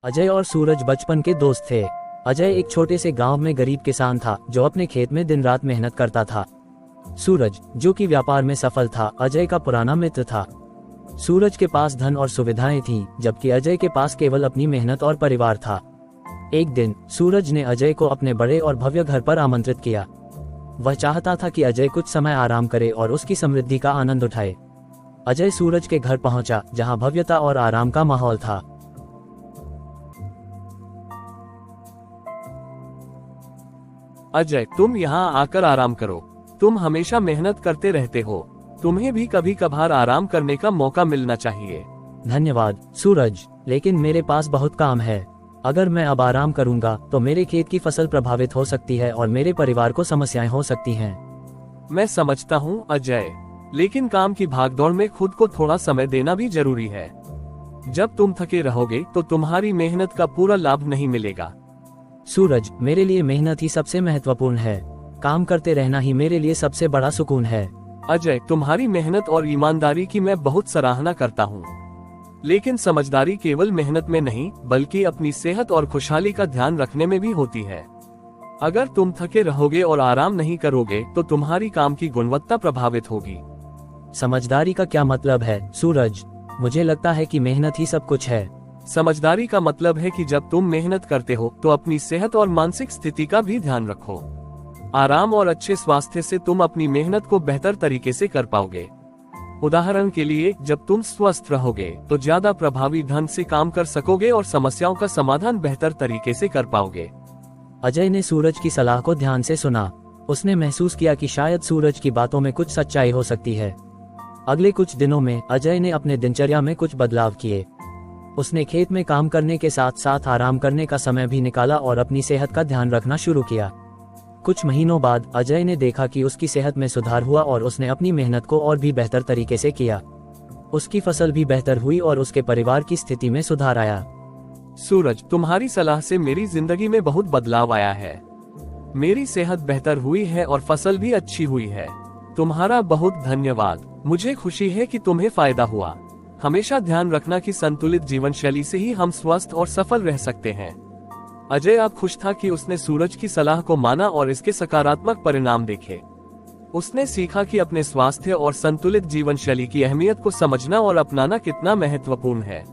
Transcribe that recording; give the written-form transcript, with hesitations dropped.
अजय और सूरज बचपन के दोस्त थे। अजय एक छोटे से गांव में गरीब किसान था जो अपने खेत में दिन रात मेहनत करता था। सूरज, जो कि व्यापार में सफल था, अजय का पुराना मित्र था। सूरज के पास धन और सुविधाएं थीं, जबकि अजय के पास केवल अपनी मेहनत और परिवार था। एक दिन सूरज ने अजय को अपने बड़े और भव्य घर पर आमंत्रित किया। वह चाहता था कि अजय कुछ समय आराम करे और उसकी समृद्धि का आनंद उठाए। अजय सूरज के घर पहुंचा, जहां भव्यता और आराम का माहौल था। अजय, तुम यहाँ आकर आराम करो। तुम हमेशा मेहनत करते रहते हो। तुम्हें भी कभी कभार आराम करने का मौका मिलना चाहिए। धन्यवाद सूरज, लेकिन मेरे पास बहुत काम है। अगर मैं अब आराम करूंगा तो मेरे खेत की फसल प्रभावित हो सकती है और मेरे परिवार को समस्याएं हो सकती हैं। मैं समझता हूँ अजय, लेकिन काम की भागदौड़ में खुद को थोड़ा समय देना भी जरूरी है। जब तुम थके रहोगे तो तुम्हारी मेहनत का पूरा लाभ नहीं मिलेगा। सूरज, मेरे लिए मेहनत ही सबसे महत्वपूर्ण है। काम करते रहना ही मेरे लिए सबसे बड़ा सुकून है। अजय, तुम्हारी मेहनत और ईमानदारी की मैं बहुत सराहना करता हूँ, लेकिन समझदारी केवल मेहनत में नहीं बल्कि अपनी सेहत और खुशहाली का ध्यान रखने में भी होती है। अगर तुम थके रहोगे और आराम नहीं करोगे तो तुम्हारी काम की गुणवत्ता प्रभावित होगी। समझदारी का क्या मतलब है सूरज? मुझे लगता है कि मेहनत ही सब कुछ है। समझदारी का मतलब है कि जब तुम मेहनत करते हो तो अपनी सेहत और मानसिक स्थिति का भी ध्यान रखो। आराम और अच्छे स्वास्थ्य से तुम अपनी मेहनत को बेहतर तरीके से कर पाओगे। उदाहरण के लिए, जब तुम स्वस्थ रहोगे तो ज्यादा प्रभावी ढंग से काम कर सकोगे और समस्याओं का समाधान बेहतर तरीके से कर पाओगे। अजय ने सूरज की सलाह को ध्यान से सुना। उसने महसूस किया कि शायद सूरज की बातों में कुछ सच्चाई हो सकती है। अगले कुछ दिनों में अजय ने अपने दिनचर्या में कुछ बदलाव किए। उसने खेत में काम करने के साथ साथ आराम करने का समय भी निकाला और अपनी सेहत का ध्यान रखना शुरू किया। कुछ महीनों बाद अजय ने देखा कि उसकी सेहत में सुधार हुआ और उसने अपनी मेहनत को और भी बेहतर तरीके से किया। उसकी फसल भी बेहतर हुई और उसके परिवार की स्थिति में सुधार आया। सूरज, तुम्हारी सलाह से मेरी जिंदगी में बहुत बदलाव आया है। मेरी सेहत बेहतर हुई है और फसल भी अच्छी हुई है। तुम्हारा बहुत धन्यवाद। मुझे खुशी है कि तुम्हें फायदा हुआ। हमेशा ध्यान रखना कि संतुलित जीवन शैली से ही हम स्वस्थ और सफल रह सकते हैं। अजय अब खुश था कि उसने सूरज की सलाह को माना और इसके सकारात्मक परिणाम देखे। उसने सीखा कि अपने स्वास्थ्य और संतुलित जीवन शैली की अहमियत को समझना और अपनाना कितना महत्वपूर्ण है।